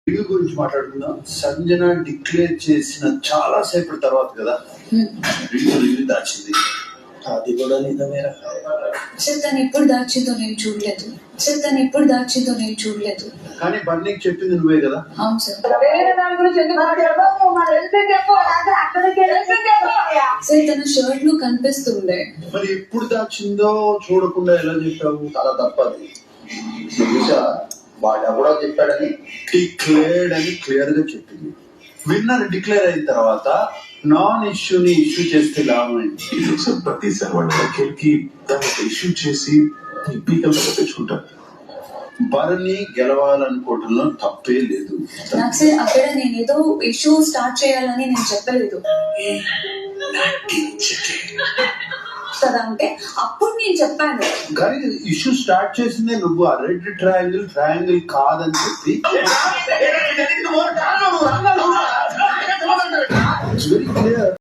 Review గురించి మాట్లాడుకుందాం. Sanjana declare చేసిన చాలా సేపటి తర్వాత కదా రివ్యూ దాచింది. అది కూడా నిజమేరా. సార్ తను ఎప్పుడు దాచిందో నేను చూడలేదు. కానీ బన్నీకి చెప్పింది నువ్వే కదా. అవును సార్. సార్ తన షర్ట్ లో కనిపిస్తుండే. మరి ఎప్పుడు దాచిందో చూడకుండా ఎలా చెప్పావు? చాలా తప్పది. వాడు కూడా చెప్పాడని డిక్లేర్డ్ అని క్లియర్ గా చెప్పింది. విన్నర్ డిక్లేర్ అయిన తర్వాత నాన్ ఇష్యూని ఇష్యూ చేస్తే లాభం ఏంటి? ప్రతిసారి వాళ్ళకి దాన్ని ఇష్యూ చేసి పీకల్ తెచ్చుకుంటారు. బర్ని గెలవాలనుకోవడంలో తప్పే లేదు. నాకు సార్ అక్కడ నేను ఏదో ఇష్యూ స్టార్ట్ చేయాలని నేను చెప్పలేదు కదా. అంటే అప్పుడు నేను చెప్పాను కానీ ఇష్యూ స్టార్ట్ చేసిందే నువ్వు. ఆ రెడ్ ట్రయాంగిల్ కాదని చెప్పి వెరీ క్లియర్.